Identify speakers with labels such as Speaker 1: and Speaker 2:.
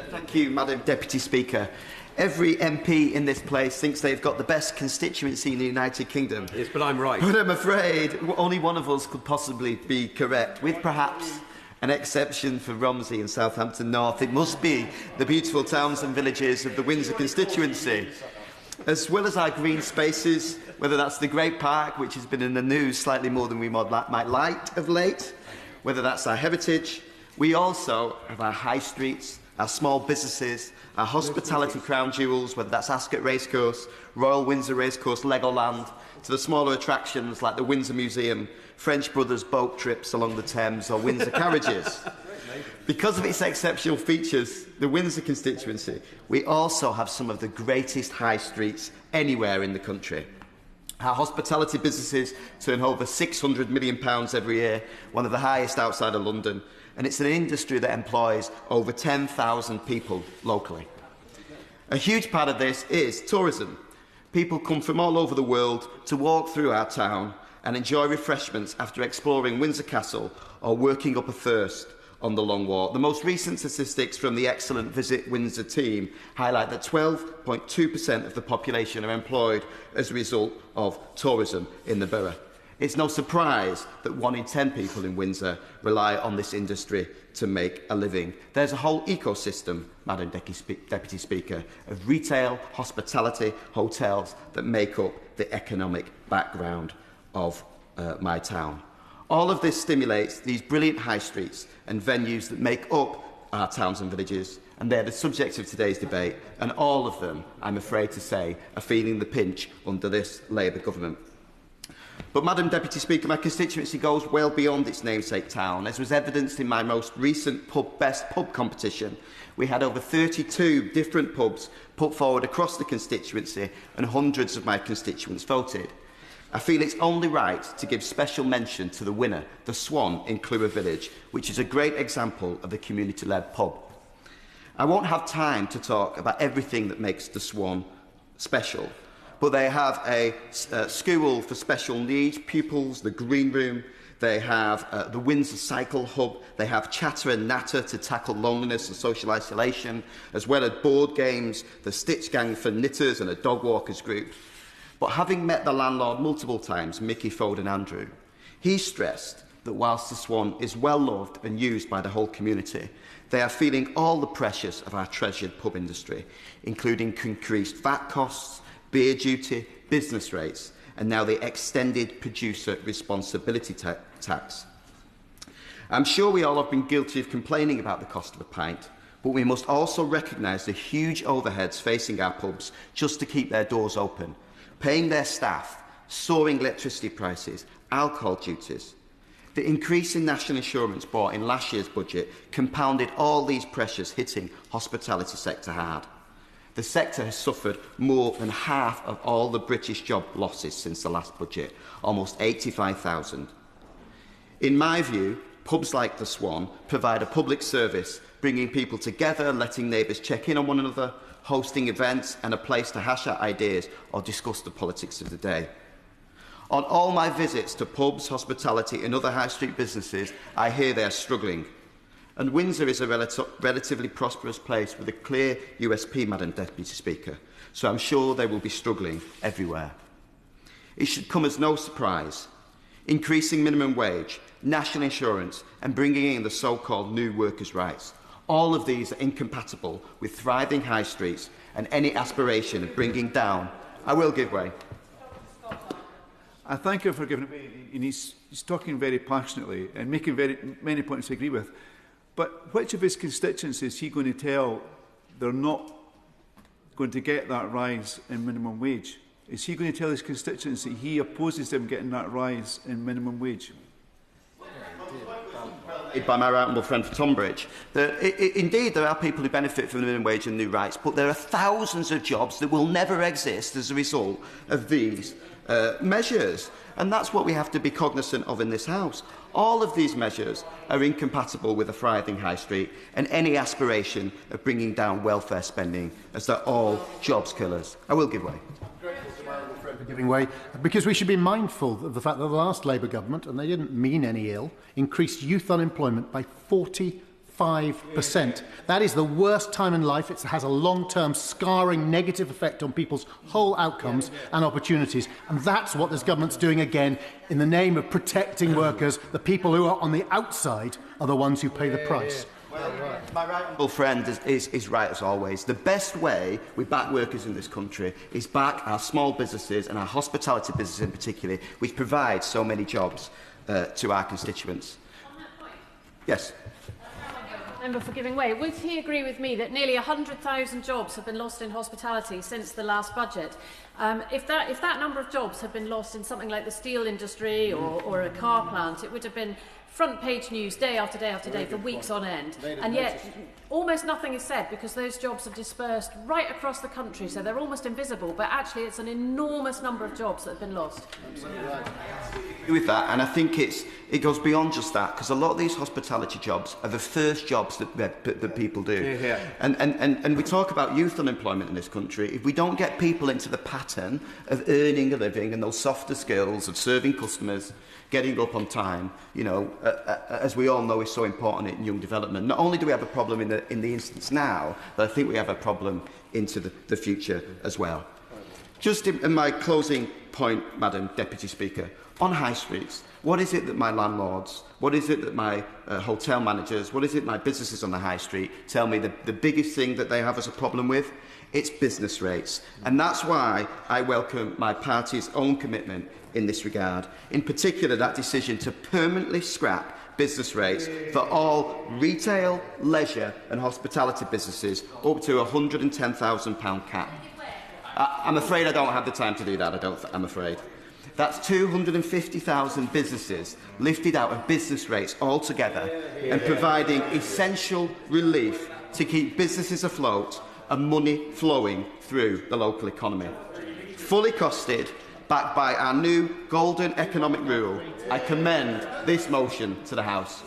Speaker 1: Thank you, Madam Deputy Speaker. Every MP in this place thinks they've got the best constituency in the United Kingdom.
Speaker 2: Yes, but I'm right.
Speaker 1: But I'm afraid only one of us could possibly be correct, with perhaps an exception for Romsey and Southampton North. It must be the beautiful towns and villages of the Windsor constituency. As well as our green spaces, whether that's the Great Park, which has been in the news slightly more than we might like of late, whether that's our heritage, we also have our high streets, our small businesses, our hospitality crown jewels, whether that's Ascot Racecourse, Royal Windsor Racecourse, Legoland, to the smaller attractions like the Windsor Museum, French Brothers boat trips along the Thames or Windsor carriages. Because of its exceptional features, the Windsor constituency, we also have some of the greatest high streets anywhere in the country. Our hospitality businesses turn over £600 million every year, one of the highest outside of London, and it's an industry that employs over 10,000 people locally. A huge part of this is tourism. People come from all over the world to walk through our town and enjoy refreshments after exploring Windsor Castle or working up a thirst on the long walk. The most recent statistics from the excellent Visit Windsor team highlight that 12.2% of the population are employed as a result of tourism in the borough. It's no surprise that 1 in 10 people in Windsor rely on this industry to make a living. There's a whole ecosystem, Madam Deputy Speaker, of retail, hospitality, hotels that make up the economic background of my town. All of this stimulates these brilliant high streets and venues that make up our towns and villages, and they're the subject of today's debate, and all of them, I'm afraid to say, are feeling the pinch under this Labour government. But, Madam Deputy Speaker, my constituency goes well beyond its namesake town. As was evidenced in my most recent Best Pub competition, we had over 32 different pubs put forward across the constituency, and hundreds of my constituents voted. I feel it's only right to give special mention to the winner, the Swan in Clewer Village, which is a great example of a community-led pub. I won't have time to talk about everything that makes the Swan special, but they have a school for special needs pupils, the Green Room, they have the Windsor Cycle Hub, they have Chatter and Natter to tackle loneliness and social isolation, as well as board games, the Stitch Gang for knitters and a dog walkers group. But having met the landlord multiple times, Mickey, Foden and Andrew, he stressed that whilst the Swan is well loved and used by the whole community, they are feeling all the pressures of our treasured pub industry, including increased VAT costs, beer duty, business rates, and now the extended producer responsibility tax. I'm sure we all have been guilty of complaining about the cost of a pint, but we must also recognise the huge overheads facing our pubs just to keep their doors open, paying their staff, soaring electricity prices, alcohol duties. The increase in national insurance brought in last year's budget compounded all these pressures hitting hospitality sector hard. The sector has suffered more than half of all the British job losses since the last budget, almost 85,000. In my view, pubs like the Swan provide a public service, bringing people together, letting neighbours check in on one another, hosting events and a place to hash out ideas or discuss the politics of the day. On all my visits to pubs, hospitality and other high street businesses, I hear they are struggling. And Windsor is a relatively prosperous place with a clear USP, Madam Deputy Speaker, so I'm sure they will be struggling everywhere. It should come as no surprise. Increasing minimum wage, national insurance and bringing in the so-called new workers' rights. All of these are incompatible with thriving high streets and any aspiration of bringing down. I will give way.
Speaker 3: I thank him for giving way. And he's talking very passionately and making many points I agree with. But which of his constituencies is he going to tell they're not going to get that rise in minimum wage? Is he going to tell his constituency he opposes them getting that rise in minimum wage?
Speaker 1: By my right honourable friend for Tonbridge, indeed there are people who benefit from the minimum wage and new rights, but there are thousands of jobs that will never exist as a result of these measures, and that's what we have to be cognizant of in this House. All of these measures are incompatible with a thriving high street and any aspiration of bringing down welfare spending, as they're all jobs killers. I will give way.
Speaker 4: Giving way, because we should be mindful of the fact that the last Labour government, and they didn't mean any ill, increased youth unemployment by 45%. 5%. That is the worst time in life. It has a long-term, scarring, negative effect on people's whole outcomes and opportunities. And that's what this government's doing again in the name of protecting workers. The people who are on the outside are the ones who pay the price.
Speaker 1: Well, my right honourable friend is right as always. The best way we back workers in this country is back our small businesses and our hospitality businesses in particular, which provide so many jobs to our constituents. Yes.
Speaker 2: Member for giving way. Would he agree with me that nearly 100,000 jobs have been lost in hospitality since the last budget? If that number of jobs had been lost in something like the steel industry or a car plant, it would have been front-page news day after day after day for weeks on end. And yet, almost nothing is said because those jobs are dispersed right across the country, so they're almost invisible. But actually, it's an enormous number of jobs that have been lost.
Speaker 1: With that, and I think it goes beyond just that, because a lot of these hospitality jobs are the first jobs that people do. Yeah. And we talk about youth unemployment in this country. If we don't get people into the pattern of earning a living and those softer skills of serving customers, getting up on time, you know, as we all know is so important in young development. Not only do we have a problem in the instance now, but I think we have a problem into the future as well. Just in my closing point, Madam Deputy Speaker, on high streets, what is it that my landlords, what is it that my hotel managers, what is it my businesses on the high street tell me the biggest thing that they have as a problem with? It's business rates. And that's why I welcome my party's own commitment in this regard. In particular, that decision to permanently scrap business rates for all retail, leisure and hospitality businesses up to a £110,000 cap. I'm afraid I don't have the time to do that, I'm afraid. That's 250,000 businesses lifted out of business rates altogether and providing essential relief to keep businesses afloat and money flowing through the local economy. Fully costed, backed by our new golden economic rule, I commend this motion to the House.